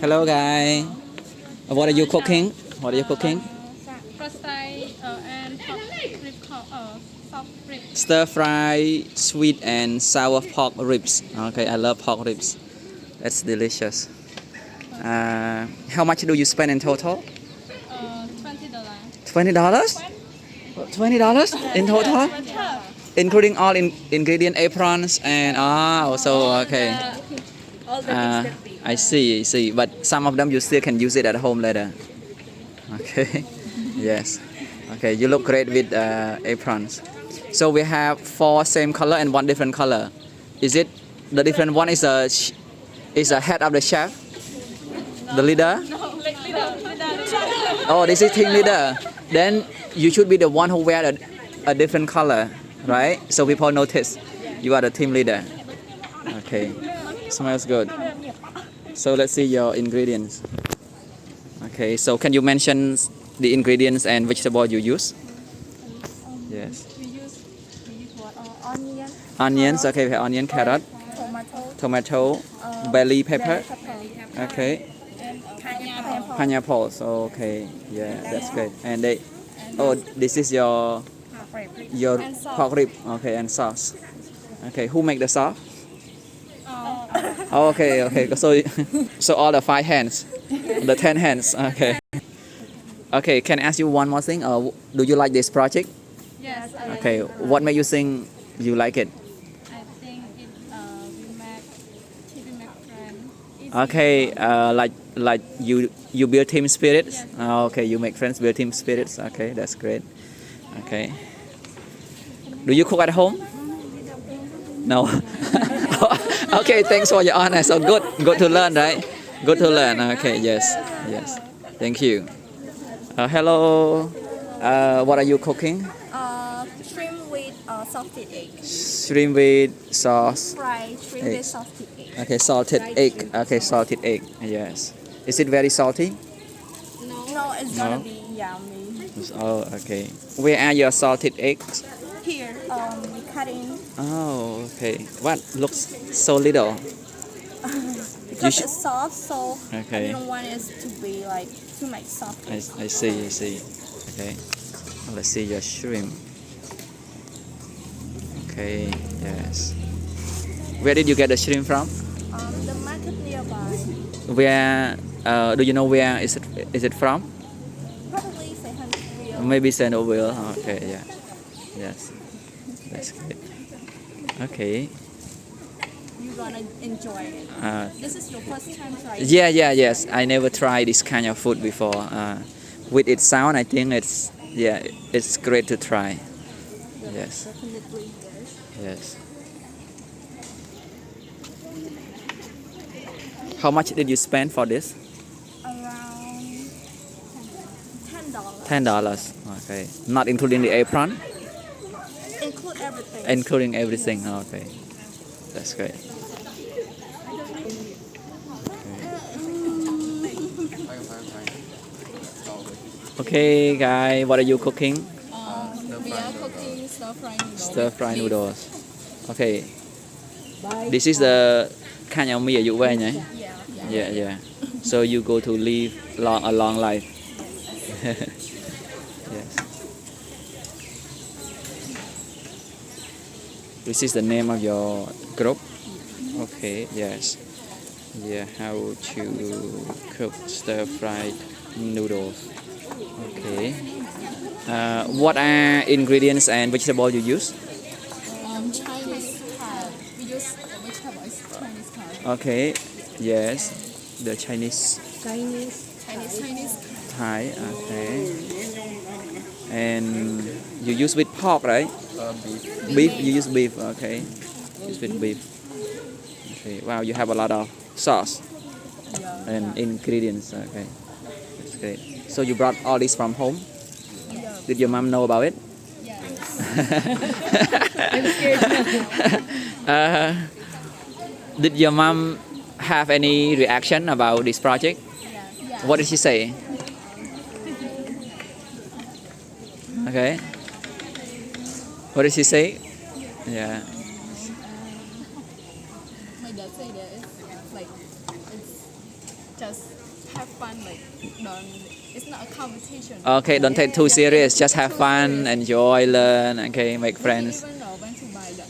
Hello, guy. What are you cooking? What are you cooking? First fry and pork rib soft rib. Stir fry sweet and sour pork ribs. Okay, I love pork ribs. That's delicious. How much do you spend in total? $20. $20? $20 in total? Including all ingredient aprons and so okay. All the Uh, I see. But some of them you still can use it at home later. Okay. Yes. Okay. You look great with aprons. So we have four same color and one different color. Is it the different one is a head of the chef, the leader? Oh, this is team leader. Then you should be the one who wear a different color, right? So people notice you are the team leader. Okay. Smells good. So let's see your ingredients. Okay, so can you mention the ingredients and vegetable you use? Yes. We use what? Onion, Onions, okay, we have onion, carrot, tomato, bell pepper, okay, and pineapple. pineapples, okay, yeah, that's great. And this is your pork rib, okay, and sauce. Okay, who make the sauce? Oh, okay. So all the 5 hands, the 10 hands. Okay. Okay. Can I ask you one more thing? Do you like this project? Yes. Okay. What made you think you like it? I think it we make friends. Okay. Like you build team spirits. Okay. You make friends, build team spirits. Okay. That's great. Okay. Do you cook at home? No. Okay, thanks for your honor. So good to learn, right? Good to learn. Okay, yes. Thank you. Hello. What are you cooking? Shrimp with salted egg. Shrimp with sauce. Fried shrimp Egg. with salted egg. Okay, salted egg. Okay, salted egg. Yes. Is it very salty? No, it's gonna No? be yummy. Oh, okay. Where are your salted eggs? Here, we cut in Oh, okay. What looks so little? because should- it's soft, so Okay. I don't want it to be like too much soft. I see. Okay. Let's see your shrimp. Okay, yes. Where did you get the shrimp from? The market nearby, Where do you know where is it from? probably 600 real. Maybe Sennoville. Okay, yeah. Yes. That's good. Okay. You're gonna enjoy it. This is your first time trying. Yes. I never tried this kind of food before. With its sound, I think it's great to try. Yes. Definitely. Yes. How much did you spend for this? Around $10. $10. Okay. Not including the apron? Include everything. Including everything. Okay. That's great. Okay, guys, what are you cooking? We are cooking stir fry noodles. Stir fry noodles. Okay. This is the kind of meal you wear, right? Yeah. So you go to live a long life. Yes. This is the name of your group. Okay. Yes. Yeah. How to cook stir fried noodles. Okay. What are ingredients and vegetables you use? Chinese Thai. We use the vegetable is Chinese Thai. Okay. Yes. The Chinese Chinese. Thai. Okay. And you use with pork, right? Beef. You use beef. Okay. Use with beef. Okay. Wow. You have a lot of sauce and ingredients. Okay. That's great. So you brought all this from home? Did your mom know about it? Did your mom have any reaction about this project? What did she say? Okay. What did she say? Yeah. My dad said that it's like it's just have fun. Like, don't. It's not a competition. Okay, don't take too serious. Just have fun, enjoy, learn. Okay, make friends. Even though when to buy that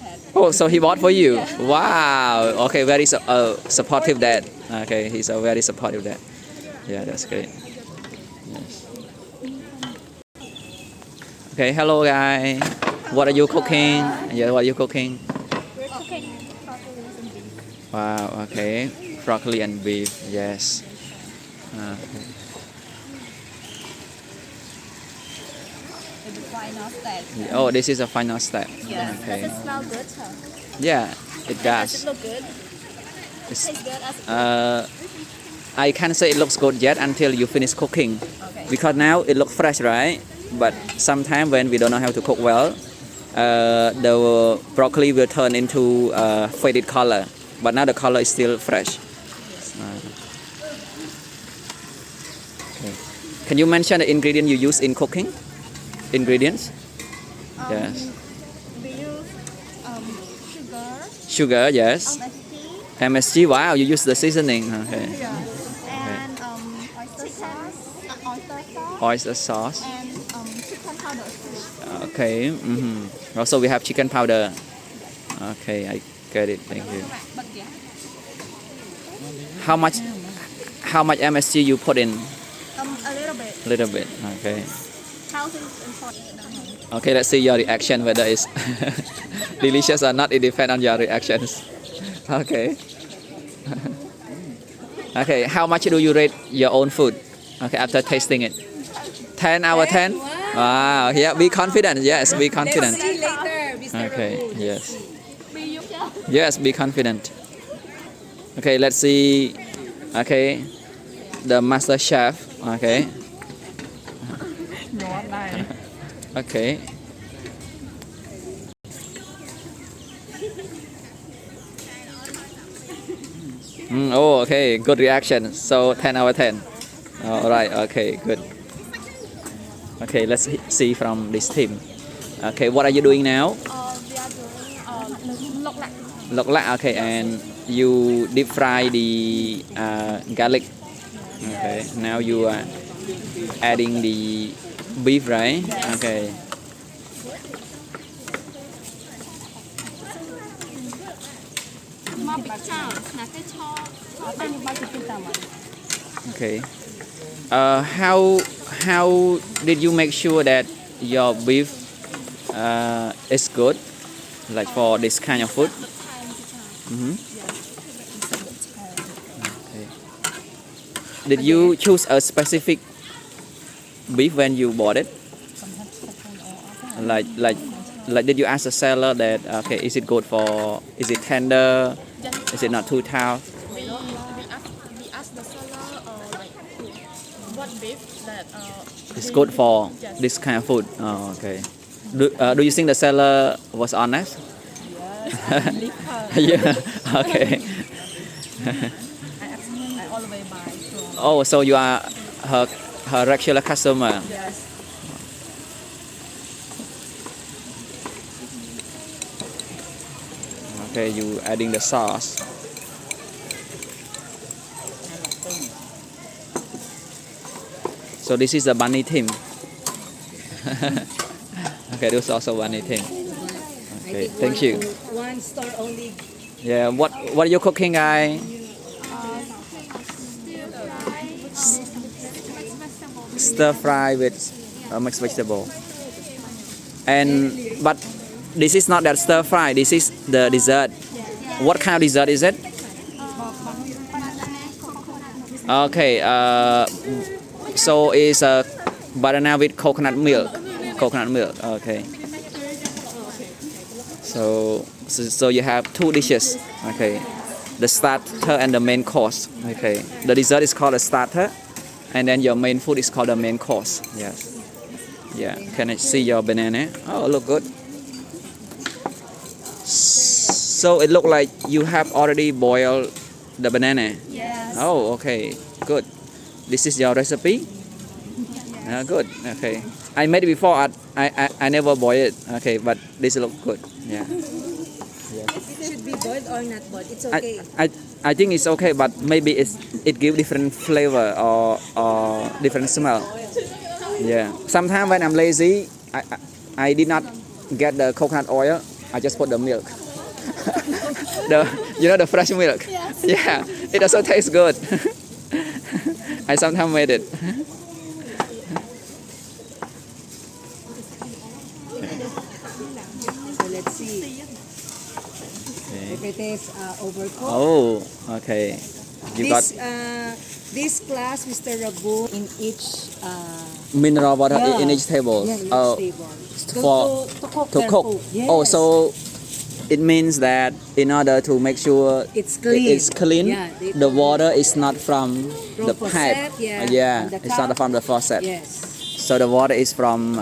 hat. Oh, so he bought for you. Wow. Okay, very supportive dad. Okay, he's a very supportive dad. Yeah, that's great. Yes. Okay, hello guys. What are you cooking? Yeah, what are you cooking? We're cooking broccoli and beef. Wow. Okay, broccoli and beef. Yes. Okay. The final step. Oh, this is a final step. Yes. Okay. Does it smell good? Huh? Yeah, it Does does. it look good? It's, Tastes good as I can't say it looks good yet until you finish cooking, okay. because now it looks fresh, right? But sometimes when we don't know how to cook well, the broccoli will turn into faded color. But now the color is still fresh. Okay. Can you mention the ingredient you use in cooking? Ingredients? Yes. We use sugar, Sugar, yes. MSG, MSG. Wow, you use the seasoning. Okay. and oyster sauce, Oyster sauce. and chicken powder. Okay. Also, we have chicken powder. Okay, I get it. Thank you. But yeah, How much MSG you put in? a little bit. Little bit. Okay. Health is important. Okay, let's see your reaction whether it's delicious or not. It depends on your reactions. Okay. Okay, how much do you rate your own food? Okay, after tasting it. 10 out of 10? Wow, yeah, be confident. Yes, be confident. See later, Mr. Okay, Raoul. yes. Yes, be confident. Okay, let's see. Okay, the master chef. Okay. Okay. Oh, okay, good reaction. So 10 out of 10. All right, okay, good. Okay, let's see from this team. Okay, what are you doing now? We are doing lok lak. Lok lak, okay, and you deep fry the garlic. Okay, now you are adding the beef, right? Okay. Okay. How did you make sure that your beef is good, like for this kind of food? Okay. Did you choose a specific beef when you bought it? Like did you ask the seller that okay, is it good for, is it tender, is it not too tough? We ask the seller like what beef that It's good for this kind of food. Oh, okay. Do you think the seller was honest? Yeah. Okay. I always buy from. Oh, so you are her regular customer. Yes. Okay, you adding the sauce. So this is the bunny team. Okay, this is also bunny team. Okay, thank you. One store only. Yeah, what are you cooking, guys? Stir fry with mixed vegetable. But this is not that stir fry. This is the dessert. What kind of dessert is it? Okay. So it's a banana with coconut milk. Coconut milk. Okay. So you have two dishes. Okay. The starter and the main course. Okay. The dessert is called a starter, and then your main food is called the main course. Yes. Yeah. Can I see your banana? Oh, look good. So it look like you have already boiled the banana. Yes. Oh, okay. Good. This is your recipe? Good. Okay. I made it before. I never boiled it. Okay, but this look good. Yeah. It should be be boiled or not boiled. It's I, okay. I think it's okay, but maybe it give different flavor or different smell. Yeah. Sometimes when I'm lazy, I did not get the coconut oil. I just put the milk. The fresh milk. Yes. Yeah. It also tastes good. I sometimes made it. So let's see if it is overcooked. Oh, okay. You got This class, Mr. Rabu, in each mineral water yeah. in each table. yeah, each Oh, table. for- to cook to their cook. food. Yes. Oh, so it means that in order to make sure It's clean. it's clean, Yeah, they the told me. water is not from the faucet, pipe. yeah, from the It's not tap. from the faucet. Yes. So the water is from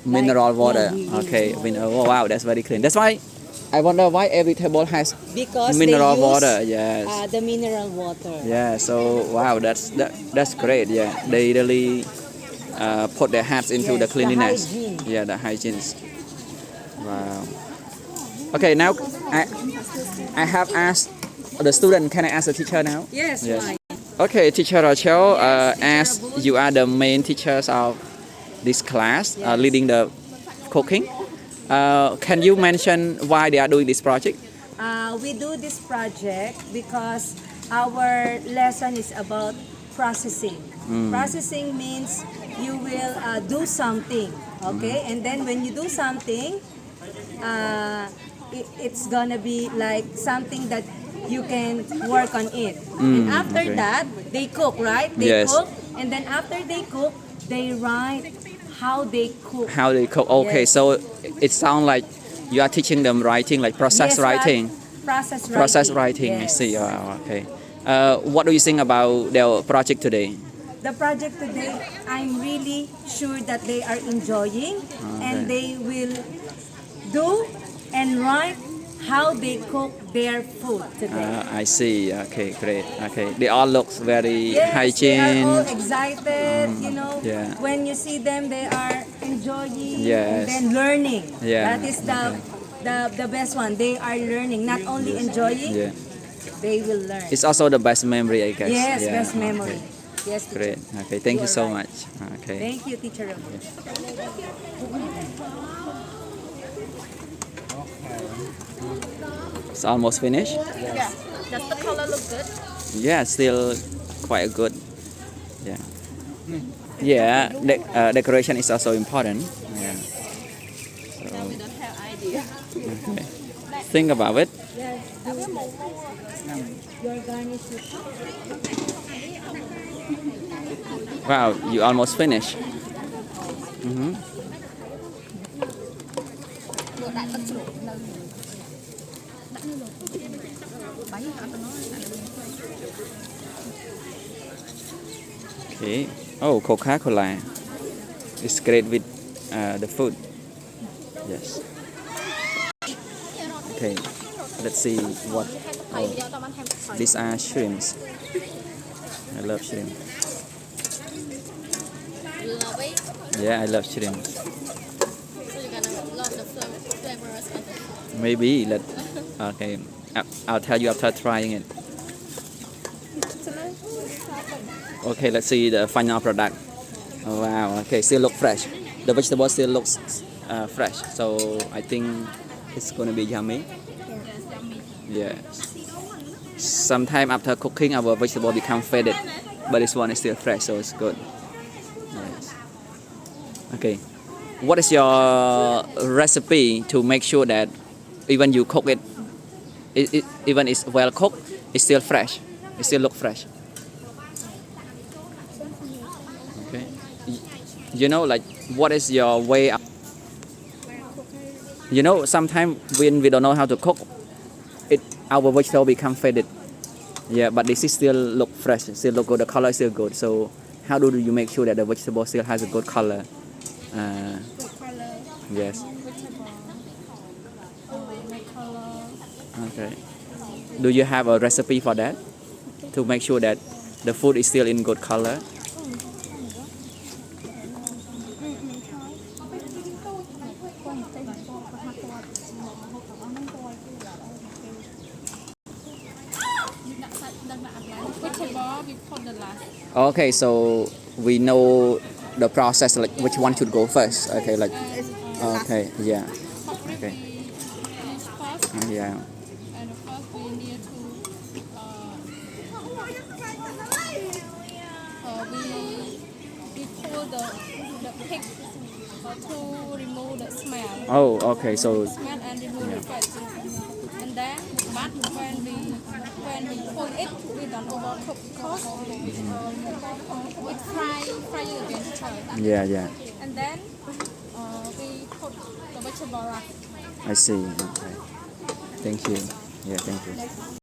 mineral water. yeah, Okay. Oh, wow, that's very clean. That's why I wonder why every table has Because mineral they use, water. Yes. the mineral water. Yeah. So wow, that's great. Yeah. They really put their hats into Yes, the the cleanliness. hygiene. Yeah, the hygiene. Wow. Okay, now I have asked the student. Can I ask the teacher now? Yes, Yes. why? Okay, Teacher Rachel, Yes, as Teacher Abud. you are the main teachers of this class, Yes. leading the cooking, can you mention why they are doing this project? We do this project because our lesson is about processing. Processing means you will do something, okay? And then when you do something, it's gonna be like something that you can work on it. And after okay. that, they cook, right? They Yes. cook, and then after they cook, they write how they cook. How they cook? Okay, Yes. so it sounds like you are teaching them writing, like process Yes, like writing. Process writing. Process writing, I Yes. see. Okay. What do you think about their project today? The project today, I'm really sure that they are enjoying and they will do and write how they cook their food today. I see. Okay, great. Okay, they all look very Yes, hygiene. they are all excited, you know. yeah. When you see them, they are enjoying Yes. and then learning. Yeah, That is the best one. They are learning, not only enjoying, Yeah. they will learn. It's also the best memory, I guess. Yes, Yeah, best memory. okay. Yes, teacher. Great. Okay, thank you are so right. much. Okay. Thank you, teacher. Rabu. It's almost finished. Yeah. Does the color look good? Yeah, still quite good. Yeah. Yeah, decoration is also important. Yeah. Now we don't have idea. Okay. Think about it. Yes, your garnish with Wow, you almost finished. Được đại tân sủi là đã như rồi. Bánh hả tao nói. Okay. Oh, Coca-Cola. It's great with the food. Yes. Okay. Let's see what. Thầy Oh, đeo tao ăn thêm thầy. these are shrimps. I love shrimp. You love it? Yeah, I love shrimp. So you're gonna love the flavors of the Maybe let. Okay. I'll tell you after trying it. Okay, let's see the final product. Oh, wow. Okay, still look fresh. The vegetable still looks fresh. So I think it's gonna be yummy. Yes. Sometime after cooking, our vegetable become faded, but this one is still fresh, so it's good. Yes. Okay. What is your recipe to make sure that even you cook it, even it's well cooked, it's still fresh. It still look fresh. Okay. You know, like what is your way? You know, sometimes when we don't know how to cook, our vegetable become faded. Yeah, but this is still look fresh, still look good. The color is still good. So how do you make sure that the vegetable still has a good color? Yes. Okay. Do you have a recipe for that to make sure that the food is still in good color? we put the last. Okay, so we know the process, like which one should go first. Okay, like okay, yeah, Fabric Okay. we use first, yeah. and first we need to we pull the pig to remove the smell. Oh, okay, so Smell and remove the fat. And then, but when we pull it, we don't overcook because it fry again. yeah, yeah, And then we put the vegetable wrap. I see. Okay, thank you. Yeah, thank you.